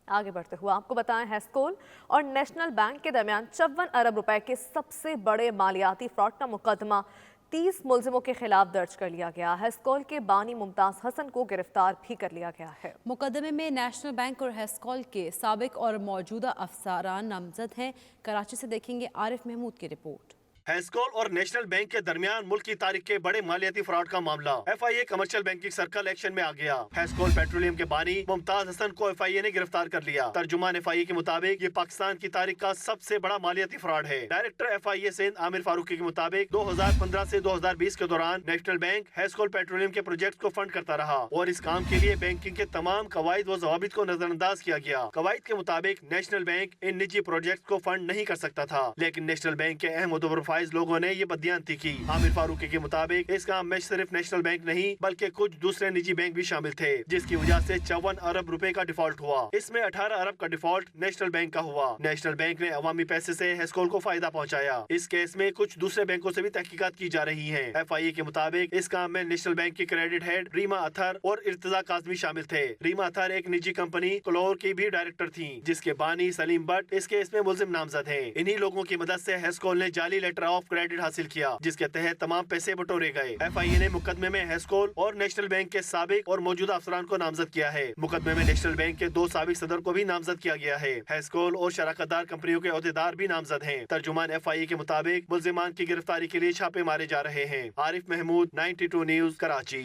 आगे बढ़ते हुए आपको बताएं, हेस्कोल और नेशनल बैंक के दरमियान 54 अरब रुपए के सबसे बड़े मालियाती फ्रॉड का मुकदमा 30 मुलजिमों के खिलाफ दर्ज कर लिया गया। हेस्कोल के बानी मुमताज हसन को गिरफ्तार भी कर लिया गया है। मुकदमे में नेशनल बैंक और हेस्कोल के साबिक और मौजूदा अफसरान नामजद हैं। कराची से देखेंगे आरिफ महमूद की रिपोर्ट। हेस्कोल और नेशनल बैंक के दरमियान मुल्क की तारीख के बड़े मालियाती फ्रॉड का मामला FIA commercial banking circle action में आ गया। हेस्कोल पेट्रोलियम के बानी मुमताज हसन को FIA ने गिरफ्तार कर लिया। तर्जुमान FIA के मुताबिक ये पाकिस्तान की तारीख का सबसे बड़ा मालियाती फ्रॉड है। डायरेक्टर FIA सिंध आमिर फारूकी के मुताबिक 2015 से 2020 के दौरान नेशनल बैंक हेस्कोल पेट्रोलियम के प्रोजेक्ट को फंड करता रहा और इस काम के लिए बैंकिंग के तमाम कवायद व जवाबित को नजरअंदाज किया गया। कवायद के मुताबिक नेशनल बैंक इन निजी प्रोजेक्ट को फंड नहीं कर सकता था, लेकिन नेशनल बैंक के अहम फाइज लोगों ने ये बददियानती की। आमिर फारूकी के मुताबिक इस काम में सिर्फ नेशनल बैंक नहीं बल्कि कुछ दूसरे निजी बैंक भी शामिल थे, जिसकी वजह से 54 अरब रुपए का डिफॉल्ट हुआ। इसमें 18 अरब का डिफॉल्ट नेशनल बैंक का हुआ। नेशनल बैंक ने अवामी पैसे से हेस्कोल को फायदा पहुंचाया। इस केस में कुछ दूसरे बैंकों से भी तहकीकात की जा रही है। FIA के मुताबिक इस काम में नेशनल बैंक की क्रेडिट हेड रीमा अथर और इर्तजा काजमी शामिल थे। रीमा अथर एक निजी कंपनी क्लोर की भी डायरेक्टर थी, जिसके बानी सलीम बट इस केस में मुलजिम नामजद हैं। इन्हीं लोगों की मदद से हेस्कोल ने जाली लेटर ऑफ क्रेडिट हासिल किया, जिसके तहत तमाम पैसे बटोरे गए। FIA ने मुकदमे में हेस्कोल और नेशनल बैंक के साबिक और मौजूदा अफसरान को नामजद किया है। मुकदमे में नेशनल बैंक के 2 साबिक सदर को भी नामजद किया गया है। हेस्कोल और शराकतदार कंपनियों के अहदेदार भी नामजद हैं। तर्जुमान FIA के मुताबिक मुलजिमान की गिरफ्तारी के लिए छापे मारे जा रहे हैं। आरिफ महमूद, 92 न्यूज, कराची।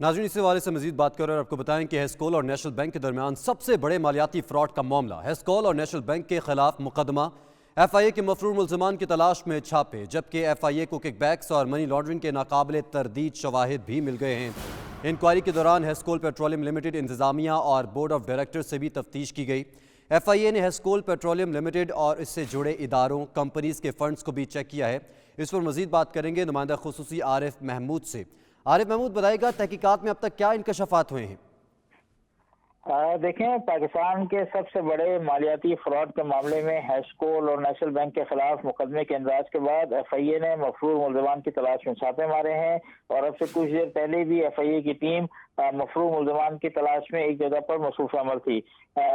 नाज़रीन, इस हवाले से मजीद बात करें और आपको बताएं कि हेस्कोल और नेशनल बैंक के दरमियान सबसे बड़े मालियाती फ्रॉड का मामला। हेस्कोल और नेशनल बैंक के खिलाफ मुकदमा, FIA के मफरूर मुल्ज़िमान की तलाश में छापे, जबकि FIA को किकबैक्स और मनी लॉन्ड्रिंग के नाकाबिले तरदीद शवाहिद भी मिल गए हैं। इंक्वायरी के दौरान हेस्कोल पेट्रोलियम लिमिटेड इंतज़ामिया और बोर्ड ऑफ डायरेक्टर से भी तफ्तीश की गई। FIA ने हेस्कोल पेट्रोलियम लिमिटेड और इससे जुड़े इदारों कंपनीज के फंड्स को भी चेक किया है। इस पर मजीद बात करेंगे नुमाइंदा खुसूसी आरिफ महमूद से। आरिफ महमूद, बताएगा तहकीकात में अब तक क्या इंकशाफात हुए हैं? देखें, पाकिस्तान के सबसे बड़े मालियाती फ्रॉड के मामले में हेस्कोल और नेशनल बैंक के खिलाफ मुकदमे के इंदराज के बाद FIA ने मफरूर मुल्ज़िमान की तलाश में छापे मारे हैं और अब से कुछ देर पहले भी FIA की टीम मफरूर मुल्ज़िमान की तलाश में एक जगह पर मसरूफ़ अमल थी।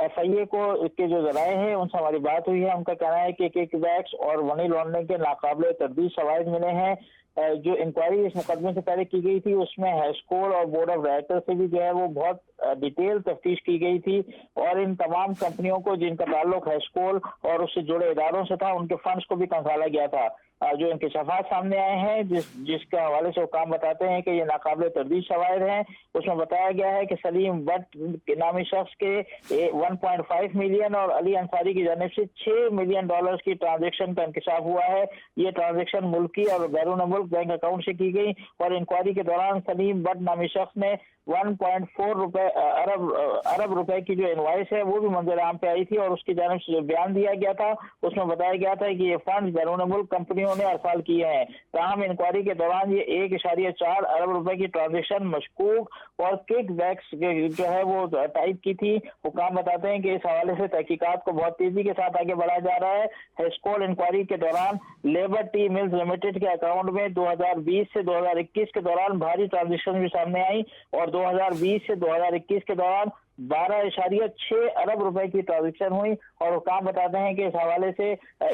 FIA को इसके जो ज़राए हैं उनसे हमारी बात हुई है। उनका कहना है कि किकबैक्स और मनी लॉन्ड्रिंग के नाकाबिले तरदीद शवाहिद मिले हैं। जो इंक्वायरी इस मुकदमे से पहले की गई थी उसमें हेस्कोल और बोर्ड ऑफ डायरेक्टर से भी जो है वो बहुत डिटेल तफ्तीश की गई थी और इन तमाम कंपनियों को जिनका ताल्लुक हेस्कोल और उससे जुड़े इदारों से था उनके फंड्स को भी कंसाला गया था। जो इंकशाफात सामने आए हैं जिसके हवाले से वो काम बताते हैं कि ये नाकाबिले तरदीद शवाहिद हैं। उसमें बताया गया है कि सलीम बट के नामी शख्स के 1.5 मिलियन और अली अंसारी की जानिब से $6 मिलियन की ट्रांजेक्शन का इंकशाफ हुआ है। ये ट्रांजेक्शन मुल्की और बैरून मुल्क बैंक अकाउंट से की गई और इंक्वायरी के दौरान सलीम बट नामी शख्स ने 1.4 अरब रुपए की जो इनवाइस है वो भी मंजर आम पे आई थी और उसकी जानिब से जो बयान दिया गया था उसमें बताया गया था कि ये फंड बैरून मुल्क कंपनियों ने अरसाल किए हैं। ताहम इंक्वायरी के दौरान ये 1.4 अरब रुपए की ट्रांजेक्शन मशकूक और किक बैक्स जो है वो टाइप की थी। हुकाम बताते हैं कि इस हवाले से तहकीकात को बहुत तेजी के साथ आगे बढ़ाया जा रहा है। हेस्कोल इंक्वायरी के दौरान लेबर टी मिल्स लिमिटेड के अकाउंट में 2020 से 2021 के दौरान भारी ट्रांजेक्शन भी सामने आई और 2020 से 2021 के दौरान 12.6 अरब रुपए की ट्रांजेक्शन हुई और हुकाम बताते हैं कि इस हवाले से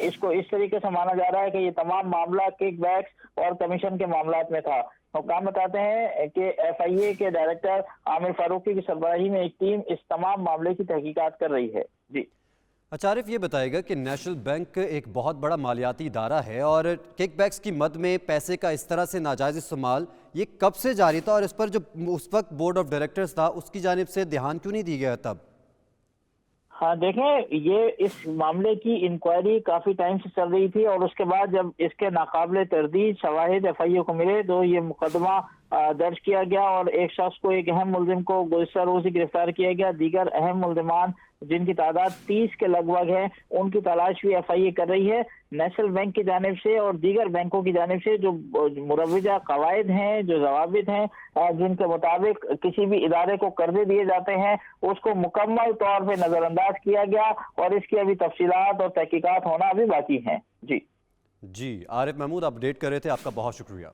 इसको इस तरीके से माना जा रहा है कि ये तमाम मामला किकबैक्स और कमीशन के मामलात में था। हुकाम बताते हैं कि FIA के डायरेक्टर आमिर फारूकी की सरबराही में एक टीम इस तमाम मामले की तहकीकात कर रही है। जी अच्छा आरिफ, ये बताएगा कि नेशनल बैंक एक बहुत बड़ा मालियाती इदारा है और किकबैक्स की मद में पैसे का इस तरह से नाजायज़ इस्तेमाल ये कब से जारी था और इस पर जो उस वक्त बोर्ड ऑफ डायरेक्टर्स था उसकी जानिब से ध्यान क्यों नहीं दिया गया तब? हाँ देखें, ये इस मामले की इंक्वायरी काफ़ी टाइम से चल रही थी और उसके बाद जब इसके नाकाबिले तरदीद शवाहिद FIA को मिले तो ये मुकदमा दर्ज किया गया और एक शख्स को, एक अहम मुल्जिम को गुज़श्ता रोज़ ही गिरफ्तार किया गया। दीगर अहम मुल्जिमान जिनकी तादाद 30 के लगभग है उनकी तलाश भी FIA कर रही है। नेशनल बैंक की जानिब से और दीगर बैंकों की जानिब से जो मुरव्वजा कवायद हैं, जो जवाबित हैं, जिनके मुताबिक किसी भी इदारे को कर्जे दिए जाते हैं उसको मुकम्मल तौर पर नज़रअंदाज किया गया और इसकी अभी तफसीलात और तहकीकात होना अभी बाकी हैं। जी आरिफ महमूद अपडेट कर रहे थे, आपका बहुत शुक्रिया।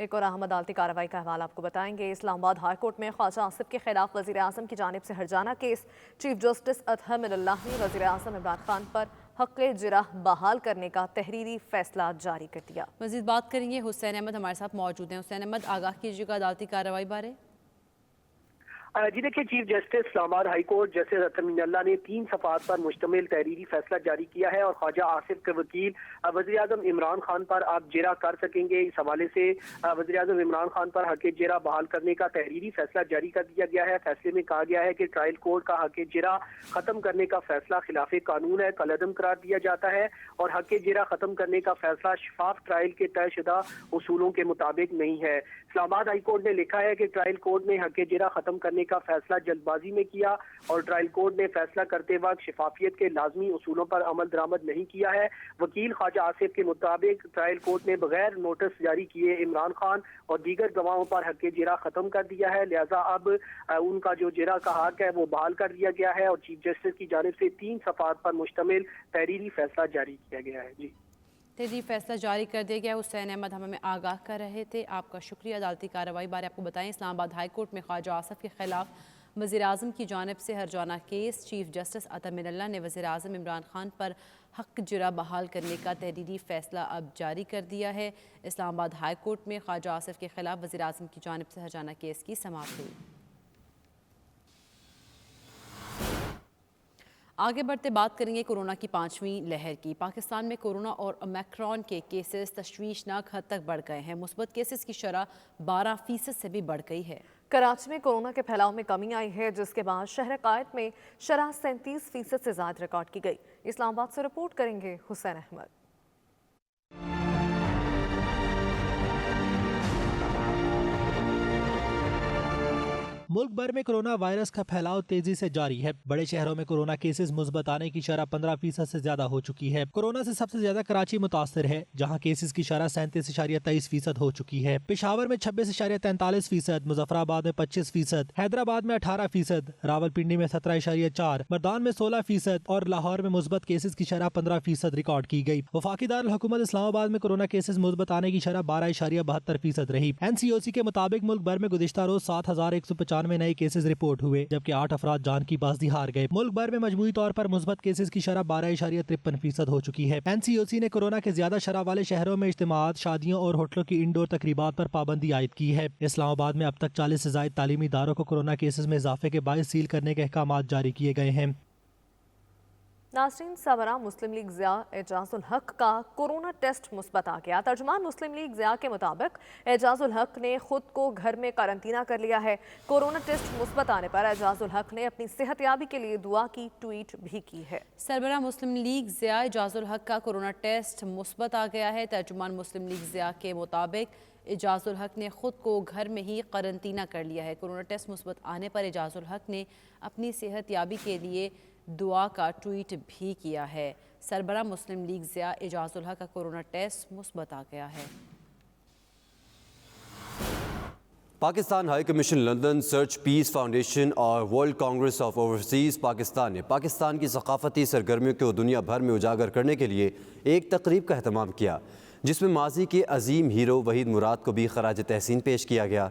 ایک اور اہم عدالتی کارروائی کا حوالہ آپ کو بتائیں گے۔ اسلام آباد ہائی کورٹ میں خواجہ آصف کے خلاف وزیر اعظم کی جانب سے ہرجانہ کیس، چیف جسٹس اطہر من اللہ نے وزیر اعظم عمران خان پر حق جرح بحال کرنے کا تحریری فیصلہ جاری کر دیا۔ مزید بات کریں گے، حسین احمد ہمارے ساتھ موجود ہیں۔ حسین احمد، آگاہ کیجیے گا عدالتی کارروائی بارے۔ جی دیکھیں، چیف جسٹس اسلام آباد ہائی کورٹ جسٹس اطہر من اللہ نے 3 صفحات پر مشتمل تحریری فیصلہ جاری کیا ہے اور خواجہ آصف کے وکیل وزیر اعظم عمران خان پر آپ جرح کر سکیں گے۔ اس حوالے سے وزیر اعظم عمران خان پر حق جرح بحال کرنے کا تحریری فیصلہ جاری کر دیا گیا ہے۔ فیصلے میں کہا گیا ہے کہ ٹرائل کورٹ کا حق جرح ختم کرنے کا فیصلہ خلاف قانون ہے، کالعدم قرار دیا جاتا ہے اور حق جرح ختم کرنے کا فیصلہ شفاف ٹرائل کے طے شدہ اصولوں کے مطابق نہیں ہے۔ اسلام آباد ہائی کورٹ نے لکھا ہے کہ ٹرائل کورٹ نے حق جرح ختم کرنے کا فیصلہ جلد بازی میں کیا اور ٹرائل کورٹ نے فیصلہ کرتے وقت شفافیت کے لازمی اصولوں پر عمل درآمد نہیں کیا ہے۔ وکیل خواجہ آصف کے مطابق ٹرائل کورٹ نے بغیر نوٹس جاری کیے عمران خان اور دیگر گواہوں پر حق جرح ختم کر دیا ہے، لہذا اب ان کا جو جرح کا حق ہے وہ بحال کر دیا گیا ہے اور چیف جسٹس کی جانب سے 3 صفحات پر مشتمل تحریری فیصلہ جاری کیا گیا ہے۔ جی تحریری فیصلہ جاری کر دیا گیا۔ حسین احمد ہمیں آگاہ کر رہے تھے، آپ کا شکریہ۔ عدالتی کارروائی بارے آپ کو بتائیں، اسلام آباد ہائی کورٹ میں خواجہ آصف کے خلاف وزیر اعظم کی جانب سے ہرجانہ کیس، چیف جسٹس اطہر من اللہ نے وزیر اعظم عمران خان پر حق جرح بحال کرنے کا تحریری فیصلہ اب جاری کر دیا ہے۔ اسلام آباد ہائی کورٹ میں خواجہ آصف کے خلاف وزیر اعظم کی جانب سے ہرجانہ کیس کی سماعت ہوئی۔ آگے بڑھتے بات کریں گے کورونا کی 5ویں لہر کی۔ پاکستان میں کورونا اور اومیکرون کے کیسز تشویشناک حد تک بڑھ گئے ہیں۔ مثبت کیسز کی شرح 12% سے بھی بڑھ گئی ہے۔ کراچی میں کورونا کے پھیلاؤ میں کمی آئی ہے، جس کے بعد شہر قائد میں شرح 37% سے زائد ریکارڈ کی گئی۔ اسلام آباد سے رپورٹ کریں گے حسین احمد۔ ملک بھر میں کورونا وائرس کا پھیلاؤ تیزی سے جاری ہے۔ بڑے شہروں میں کورونا کیسز مثبت آنے کی شرح 15% سے زیادہ ہو چکی ہے۔ کورونا سے سب سے زیادہ کراچی متاثر ہے، جہاں کیسز کی شرح 37.23% ہو چکی ہے۔ پشاور میں 26.43%، مظفر آباد میں 25%، حیدرآباد میں 18%، راولپنڈی میں 17.4%، مردان میں 16% اور لاہور میں مثبت کیسز کی شرح 15% ریکارڈ کی گئی۔ وفاقی دارالحکومت اسلام آباد میں کورونا کیسز مثبت آنے کی شرح 12.72% رہی۔ NCOC کے مطابق ملک بھر میں گزشتہ روز 7,195 نئے کیسز رپورٹ ہوئے، جبکہ 8 افراد جان کی بازی ہار گئے۔ ملک بھر میں مجموعی طور پر مثبت کیسز کی شرح 12.53% ہو چکی ہے۔ NCOC نے کورونا کے زیادہ شرح والے شہروں میں اجتماعات، شادیوں اور ہوٹلوں کی انڈور تقریبات پر پابندی عائد کی ہے۔ اسلام آباد میں اب تک 40 سے زائد تعلیمی اداروں کو کورونا کیسز میں اضافے کے باعث سیل کرنے کے احکامات جاری کیے گئے ہیں۔ ناظرین، سربراہ مسلم لیگ ضیاء اعجاز الحق کا کورونا ٹیسٹ مثبت آ گیا۔ ترجمان مسلم لیگ ضیاء کے مطابق اعجاز الحق نے خود کو گھر میں قرنطینہ کر لیا ہے۔ کورونا ٹیسٹ مثبت آنے پر اعجاز الحق نے اپنی صحت یابی کے لیے دعا کی ٹویٹ بھی کی ہے۔ سربراہ مسلم لیگ ضیاء اعجاز الحق کا کورونا ٹیسٹ مثبت آ گیا ہے۔ ترجمان مسلم لیگ ضیاء کے مطابق اعجاز الحق نے خود کو گھر میں ہی قرنطینہ کر لیا ہے۔ کورونا ٹیسٹ مثبت آنے پر اعجاز الحق نے اپنی صحت یابی کے لیے دعا کا ٹویٹ بھی کیا ہے۔ سربراہ مسلم لیگ ضیاء اعجاز الحق کا کورونا ٹیسٹ مثبت آ گیا ہے۔ Pakistan high commission London, search peace foundation اور world congress of overseas Pakistan نے پاکستان کی ثقافتی سرگرمیوں کو دنیا بھر میں اجاگر کرنے کے لیے ایک تقریب کا اہتمام کیا، جس میں ماضی کے عظیم ہیرو وحید مراد کو بھی خراج تحسین پیش کیا گیا۔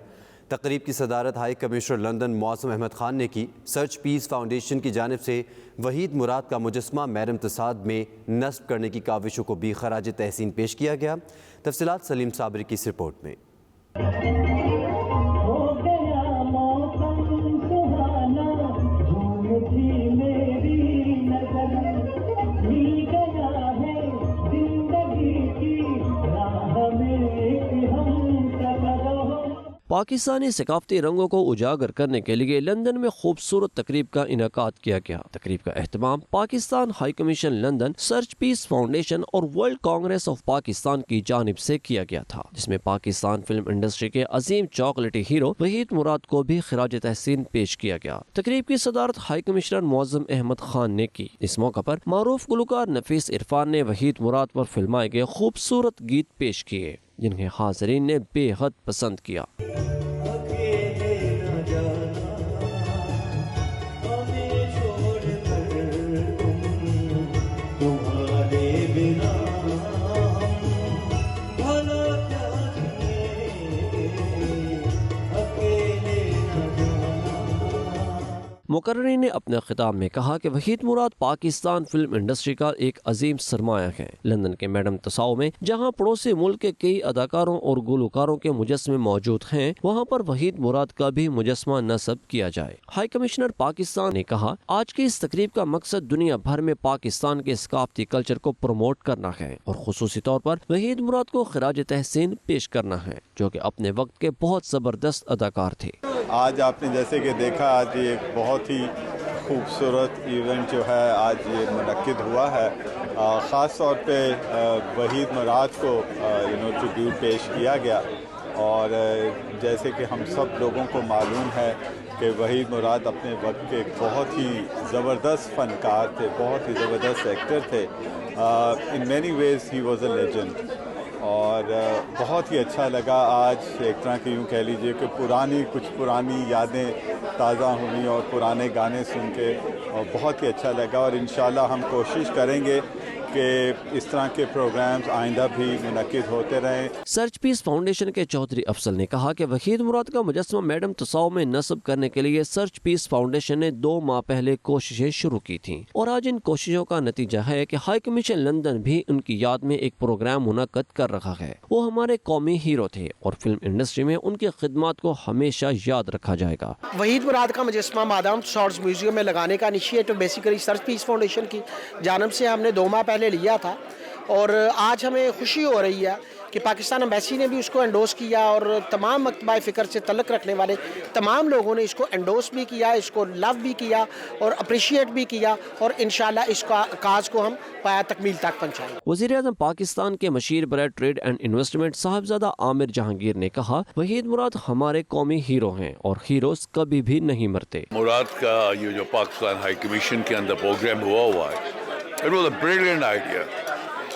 تقریب کی صدارت ہائی کمشنر لندن معظم احمد خان نے کی۔ سرچ پیس فاؤنڈیشن کی جانب سے وحید مراد کا مجسمہ میرم تصاد میں نصب کرنے کی کاوشوں کو بھی خراج تحسین پیش کیا گیا۔ تفصیلات سلیم صابری کی اس رپورٹ میں۔ پاکستانی ثقافتی رنگوں کو اجاگر کرنے کے لیے لندن میں خوبصورت تقریب کا انعقاد کیا گیا۔ تقریب کا اہتمام Pakistan high commission London, search peace foundation اور ورلڈ کانگریس آف پاکستان کی جانب سے کیا گیا تھا، جس میں پاکستان فلم انڈسٹری کے عظیم چاکلیٹی ہیرو وحید مراد کو بھی خراج تحسین پیش کیا گیا۔ تقریب کی صدارت ہائی کمشنر معظم احمد خان نے کی۔ اس موقع پر معروف گلوکار نفیس عرفان نے وحید مراد پر فلمائے گئے خوبصورت گیت پیش کیے، جنہیں حاضرین نے بے حد پسند کیا۔ मुकर्रिरीन ने अपने खिताब में कहा कि वहीद मुराद पाकिस्तान फिल्म इंडस्ट्री का एक अजीम सरमाया है। लंदन के मैडम तुसाउ में जहाँ पड़ोसी मुल्क के कई अदाकारों और गुलकारों के मुजस्मे मौजूद हैं, वहाँ पर वहीद मुराद का भी मुजस्मा नस्ब किया जाए। हाई कमिश्नर पाकिस्तान ने कहा, आज की इस तकरीब का मकसद दुनिया भर में पाकिस्तान के सकाफती कल्चर को प्रमोट करना है और खुसूसी तौर पर वहीद मुराद को खिराज तहसीन पेश करना है, जो कि अपने वक्त के बहुत जबरदस्त अदाकार थे। आज आपने जैसे कि देखा, आज ये एक बहुत ही खूबसूरत इवेंट जो है आज ये मुनक्किद हुआ है। ख़ास तौर पे वहीद मुराद को ट्रिब्यूट पेश किया गया और जैसे कि हम सब लोगों को मालूम है कि वहीद मुराद अपने वक्त के बहुत ही ज़बरदस्त फ़नकार थे, बहुत ही ज़बरदस्त एक्टर थे। In many ways he was a legend और बहुत ही अच्छा लगा आज एक तरह की यूँ कह लीजिए कि कुछ पुरानी यादें ताज़ा हुई और पुराने गाने सुन के और बहुत ही अच्छा लगा और इंशाल्लाह हम कोशिश करेंगे कि इस तरह के प्रोग्राम्स आइंदा भी मुनक्किद होते रहें। सर्च पीस फाउंडेशन के चौधरी अफसल ने कहा कि वहीद मुराद का मुजस्मा मैडम तुसाउ में नस्ब करने के लिए सर्च पीस फाउंडेशन ने 2 माह पहले कोशिशें शुरू की थीं और आज इन कोशिशों का नतीजा है कि हाई कमीशन लंदन भी उनकी याद में एक प्रोग्राम मुनक्किद कर रहा है। वो हमारे कौमी हीरो थे और फिल्म इंडस्ट्री में उनकी खिदमत को हमेशा याद रखा जाएगा। वहीद मुराद का मुजस्मा मैडम तुसाउ म्यूजियम में लगाने का initiative basically search peace foundation की जानिब से हमने 2 माह पहले लिया था और आज हमें खुशी हो रही है कि पाकिस्तान एम्बेसी ने भी उसको एंडोस किया और तमाम मकतबा फ़िक्र से तल्लुक़ रखने वाले तमाम लोगों ने इसको एंडोस भी किया, इसको लव भी किया और अप्रिशिएट भी किया और इंशाल्लाह इस काज को हम पाया तकमील तक पहुँचाएंगे। वज़ीर-ए-आज़म पाकिस्तान के मशीर बराए trade and investment Sahibzada Aamir Jahangir ने कहा, वहीद मुराद हमारे कौमी हीरो हैं और हीरोज कभी भी नहीं मरते। मुराद का ये जो पाकिस्तान हाई कमीशन के अंदर प्रोग्राम हुआ है, it was a brilliant idea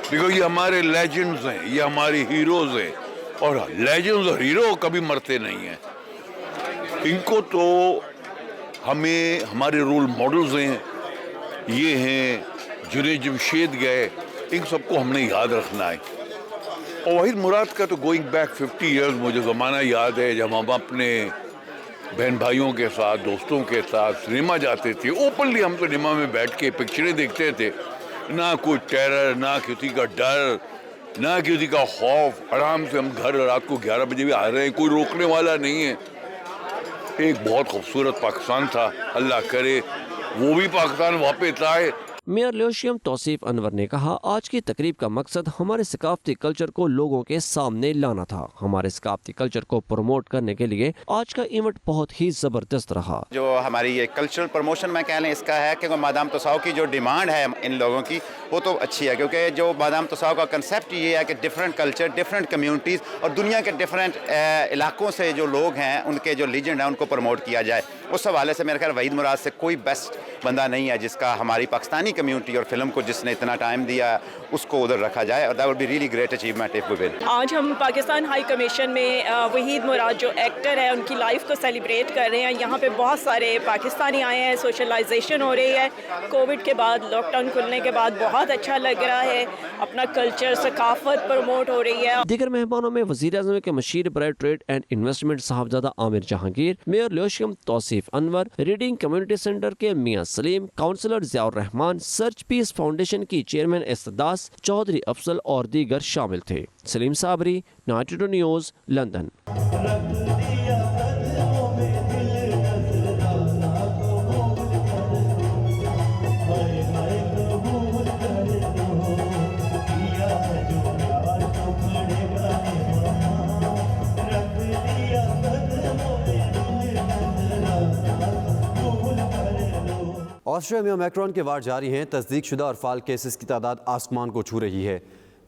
because ये हमारे लेजेंड्स हैं, ये हमारी हीरोज हैं और लेजेंड्स और हीरो कभी मरते नहीं हैं। इनको तो हमें हमारे रोल मॉडल्स हैं, ये हैं जिन्हें जमशेद गए, इन सबको हमने याद रखना है। और वहीद मुराद का तो गोइंग बैक 50 इयर्स मुझे ज़माना याद है जब हम अपने बहन भाइयों के साथ, दोस्तों के साथ सिनेमा जाते थे। ओपनली हम सिनेमा में बैठ के पिक्चरें देखते थे, ना कोई टेरर, ना किसी का डर, ना किसी का खौफ। आराम से हम घर रात को 11 बजे भी आ रहे हैं, कोई रोकने वाला नहीं है। एक बहुत खूबसूरत पाकिस्तान था, अल्लाह करे वो भी पाकिस्तान वापस आए। मेयर ल्योशियम तौसीफ अनवर ने कहा, आज की तकरीब का मकसद हमारे सकाफती कल्चर को लोगों के सामने लाना था। हमारे सकाफती कल्चर को प्रमोट करने के लिए आज का इवेंट बहुत ही ज़बरदस्त रहा। जो हमारी ये कल्चरल प्रमोशन मैं कह लें इसका है कि मादाम तुसाउ की जो डिमांड है इन लोगों की वो तो अच्छी है, क्योंकि जो मादाम तुसाउ का कंसेप्ट ये है कि डिफरेंट कल्चर, डिफरेंट कम्यूनिटीज़ और दुनिया के डिफरेंट इलाकों से जो लोग हैं उनके जो लीजेंड हैं उनको प्रमोट किया जाए। उस हवाले से मेरे ख्याल वहीद मुराद से कोई बेस्ट बंदा नहीं है जिसका हमारी पाकिस्तानी कम्यूनिटी और फिल्म को जिसने इतना टाइम दिया उसको उधर रखा जाए, और that would be really great achievement if we win. आज हम पाकिस्तान हाई कमीशन में वहीद मुराद जो एक्टर है उनकी लाइफ को सेलिब्रेट कर रहे हैं। यहाँ पे बहुत सारे पाकिस्तानी आए हैं, सोशलाइजेशन हो रही है कोविड के बाद, लॉकडाउन खुलने के बाद बहुत अच्छा लग रहा है, अपना कल्चर सकाफत प्रमोट हो रही है। दीगर मेहमानों में वज़ीर-ए-आज़म के मशीर बराए trade and investment Sahibzada Aamir Jahangir, mayor Lewisham Tauseef Anwar, reading community centre के Mian Saleem, councillor Ziaur Rahman, search peace foundation की चेयरमैन इस्तदास, चौधरी अफसल और दीगर शामिल थे। Saleem Sabri, 92 news, London. Austria में ओमिक्रॉन के वार जारी हैं। तस्दीक शुदा और फाल केसेस की तादाद आसमान को छू रही है।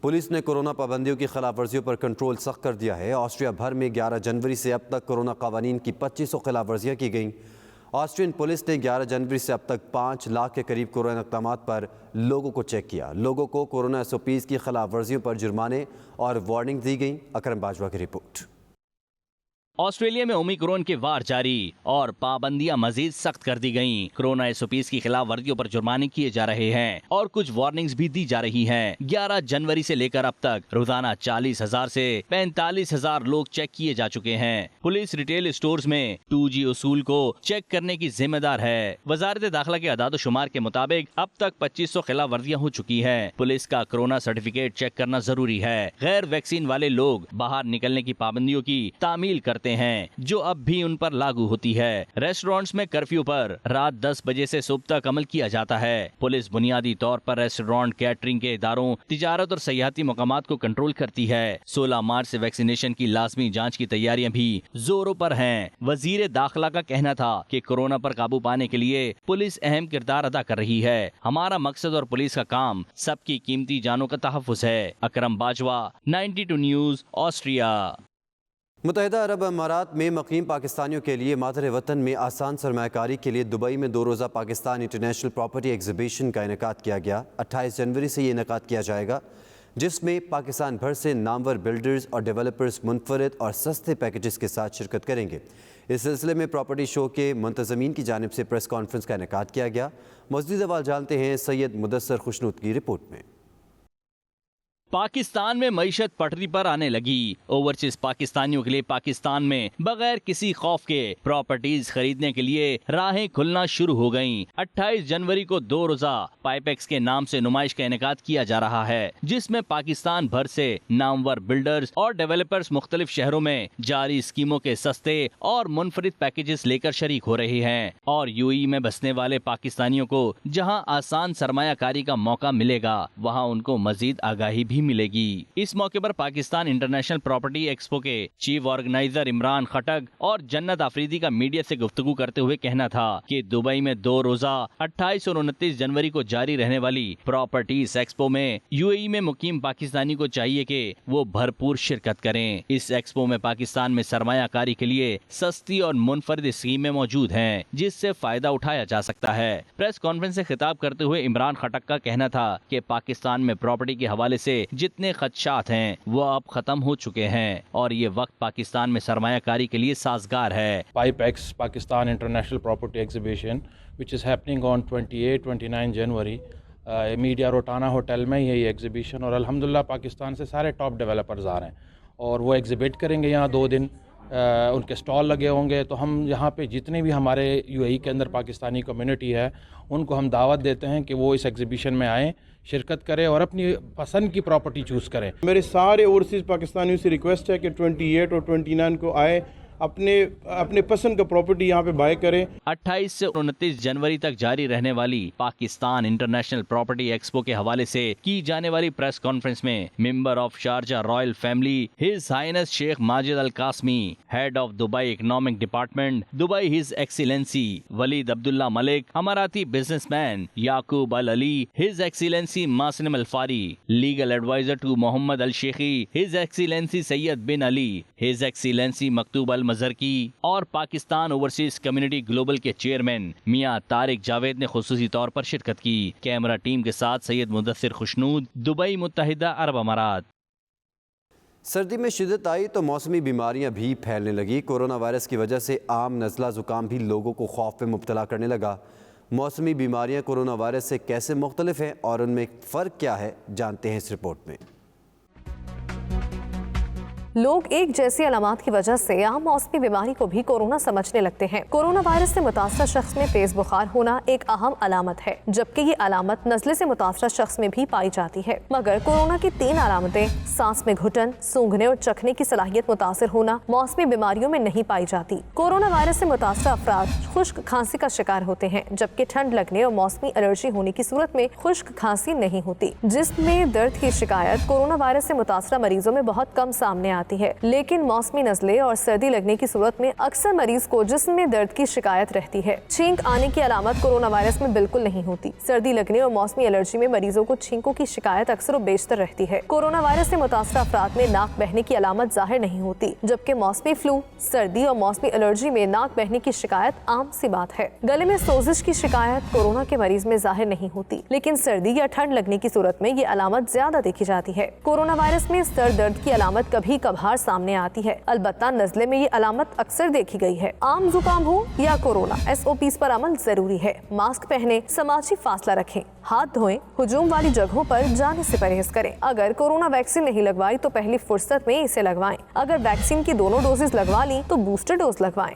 पुलिस ने कोरोना पाबंदियों की खिलाफ वर्जियों पर कंट्रोल सख्त कर दिया है। ऑस्ट्रिया भर में 11 जनवरी से अब तक कोरोना कानून की 2500 खिलाफ वर्जियाँ की गईं। ऑस्ट्रियन पुलिस ने 11 जनवरी से अब तक 5 लाख के करीब कोरोना इक़दामात पर लोगों को चेक किया। लोगों को कोरोना SOPs की खिलाफ वर्जियों पर जुर्माने और वार्निंग दी गई। अकरम बाजवा की रिपोर्ट। ऑस्ट्रेलिया में ओमिक्रॉन के वार जारी और पाबंदियां मजीद सख्त कर दी गयी। कोरोना SOPs की खिलाफ वर्जियों पर जुर्माने किए जा रहे हैं और कुछ वार्निंग्स भी दी जा रही हैं। 11 जनवरी से लेकर अब तक रोजाना 40,000 से 45,000 लोग चेक किए जा चुके हैं। पुलिस रिटेल स्टोर्स में 2G उसूल को चेक करने की जिम्मेदार है। वजारत दाखिला के अदाद शुमार के मुताबिक अब तक 2500 खिलाफ वर्जियां हो चुकी है। पुलिस का कोरोना सर्टिफिकेट चेक करना जरूरी है। गैर वैक्सीन वाले लोग बाहर निकलने की पाबंदियों की तामील करते हैं जो अब भी उन पर लागू होती है। रेस्टोरेंट्स में कर्फ्यू पर रात 10 बजे से सुबह तक अमल किया जाता है। पुलिस बुनियादी तौर पर रेस्टोरेंट, कैटरिंग के इदारों, तिजारत और सयाहती मकामात को कंट्रोल करती है। 16 मार्च से वैक्सीनेशन की लाजमी जांच की तैयारियां भी जोरों पर हैं। वजीर दाखिला का कहना था कि कोरोना पर काबू पाने के लिए पुलिस अहम किरदार अदा कर रही है। हमारा मकसद और पुलिस का काम सबकी कीमती जानों का तहफ़्फ़ुज़ है। अकरम बाजवा, 92 न्यूज़, ऑस्ट्रिया। मुत्तहिदा अरब अमारात में मुक़ीम पाकिस्तानियों के लिए मादर वतन में आसान सरमायाकारी के लिए दुबई में 2 रोज़ा पाकिस्तान इंटरनेशनल प्रॉपर्टी एग्जीबिशन का इनेकाद किया गया। 28 जनवरी से ये इनेकाद किया जाएगा, जिसमें पाकिस्तान भर से नामवर बिल्डर्स और डेवलपर्स मुनफरद और सस्ते पैकेजेस के साथ शिरकत करेंगे। इस सिलसिले में प्रॉपर्टी शो के मुंतज़मीन की जानिब से प्रेस कॉन्फ्रेंस का इनेकाद किया गया। मज़ीद अहवाल जानते हैं सैयद मुदस्सर खुशनूद की रिपोर्ट में। पाकिस्तान में मईशत पटरी पर आने लगी। ओवरसीज पाकिस्तानियों के लिए पाकिस्तान में बगैर किसी खौफ के प्रॉपर्टीज खरीदने के लिए राहें खुलना शुरू हो गईं। 28 जनवरी को 2 रोजा पाइपेक्स के नाम से नुमाइश का इनेकाद किया जा रहा है, जिसमें पाकिस्तान भर से नामवर बिल्डर्स और डेवलपर्स मुख्तलिफ शहरों में जारी स्कीमों के सस्ते और मुनफरिद पैकेजेस लेकर शरीक हो रहे हैं और UAE में बसने वाले पाकिस्तानियों को जहां आसान सरमायाकारी का मौका मिलेगा, वहां उनको मजीद आगाही भी मिलेगी। इस मौके पर पाकिस्तान इंटरनेशनल प्रॉपर्टी एक्सपो के चीफ ऑर्गेनाइजर इमरान खटक और जन्नत आफरीदी का मीडिया से गुफ्तगू करते हुए कहना था कि दुबई में 2 रोजा 28 और 29 जनवरी को जारी रहने वाली प्रॉपर्टीज एक्सपो में UAE में मुकीम पाकिस्तानी को चाहिए कि वो भरपूर शिरकत करें। इस एक्सपो में पाकिस्तान में सरमायाकारी के लिए सस्ती और मुनफरिद स्कीमें मौजूद हैं, जिससे फायदा उठाया जा सकता है। प्रेस कॉन्फ्रेंस से खिताब करते हुए इमरान खटक का कहना था कि पाकिस्तान में प्रॉपर्टी के हवाले से जितने खदशात हैं वो अब खत्म हो चुके हैं और ये वक्त पाकिस्तान में सरमायाकारी के लिए साजगार है। PIPEX Pakistan international property exhibition which is happening on 28-29 January media Rotana hotel में ये एग्जीबिशन, और अल्हम्दुलिल्लाह पाकिस्तान से सारे टॉप डेवलपर्स आ रहे हैं और वो एग्जिबिट करेंगे यहाँ 2 दिन। उनके स्टॉल लगे होंगे, तो हम यहाँ पे जितने भी हमारे UAE के अंदर पाकिस्तानी कम्युनिटी है उनको हम दावत देते हैं कि वो इस एग्जीबिशन में आएँ, शिरकत करें और अपनी पसंद की प्रॉपर्टी चूज़ करें। मेरे सारे ओवरसीज़ पाकिस्तानियों से रिक्वेस्ट है कि 28 और 29 को आए, अपने पसंद का प्रॉपर्टी यहाँ पे बाय करें। 28 से 29 जनवरी तक जारी रहने वाली पाकिस्तान इंटरनेशनल प्रॉपर्टी एक्सपो के हवाले से की जाने वाली प्रेस कॉन्फ्रेंस में member of Sharjah royal family his highness Sheikh Majid Al Qasimi, head of Dubai economic department Dubai his excellency Waleed Abdullah Malik, Emirati businessman Yaqoob Al Ali, his excellency Masim Al Fari, legal adviser to Mohammed Al Sheikhi, his excellency Syed bin Ali, his excellency Maktoob Al Mazroui और Pakistan overseas community global के chairman Mian Tariq Javed ने खुसूसी तौर पर शिरकत की। Camera team के साथ सैयद मुदस्सिर खुशनूद, दुबई, मुत्तहिदा अरब अमारात। सर्दी में शिद्दत आई तो मौसमी बीमारियां भी फैलने लगी। कोरोना वायरस की वजह से आम नज़ला ज़ुकाम भी लोगों को खौफ में मुब्तला करने लगा। मौसमी बीमारियां कोरोना वायरस से कैसे मुख्तलिफ हैं और उनमें फ़र्क क्या है, जानते हैं इस रिपोर्ट में। लोग एक जैसी अलामात की वजह से आम मौसमी बीमारी को भी कोरोना समझने लगते हैं। कोरोना वायरस से मुतासरा शख्स में तेज बुखार होना एक अहम अलामत है, जबकि ये अलामत नज़ले से मुतासरा शख्स में भी पाई जाती है। मगर कोरोना की 3 अलामतें सांस में घुटन, सूंघने और चखने की सलाहियत मुतासर होना मौसमी बीमारियों में नहीं पाई जाती। कोरोना वायरस से मुतासरा अफराद खुश्क खांसी का शिकार होते हैं, जबकि ठंड लगने और मौसमी एलर्जी होने की सूरत में खुश्क खांसी नहीं होती। जिस्म में दर्द की शिकायत कोरोना वायरस से मुतासरा मरीजों में बहुत कम सामने आती है, लेकिन मौसमी नज़ले और सर्दी लगने की सूरत में अक्सर मरीज को जिस्म में दर्द की शिकायत रहती है। छींक आने की अलामत कोरोना वायरस में बिल्कुल नहीं होती। सर्दी लगने और मौसमी एलर्जी में मरीजों को छींकों की शिकायत अक्सर और बेशतर रहती है। कोरोना वायरस से मुतासरा अफराद में नाक बहने की अलामत जाहिर नहीं होती, जबकि मौसमी फ्लू, सर्दी और मौसमी एलर्जी में नाक बहने की शिकायत आम सी बात है। गले में सोजिश की शिकायत कोरोना के मरीज में जाहिर नहीं होती, लेकिन सर्दी या ठंड लगने की सूरत में ये अलामत ज्यादा देखी जाती है। कोरोना वायरस में सर दर्द की अलामत कभी कभार सामने आती है। अलबत्ता नज़ले में ये अलामत अक्सर देखी गई है। आम जुकाम हो या कोरोना, SOPs पर अमल जरूरी है। मास्क पहने, समाजी फासला रखें, हाथ धोएं, हुजूम वाली जगहों पर जाने से परहेज करें। अगर कोरोना वैक्सीन नहीं लगवाई तो पहली फुर्सत में इसे लगवाएं। अगर वैक्सीन की दोनों डोजेज लगवा ली तो बूस्टर डोज लगवाएं।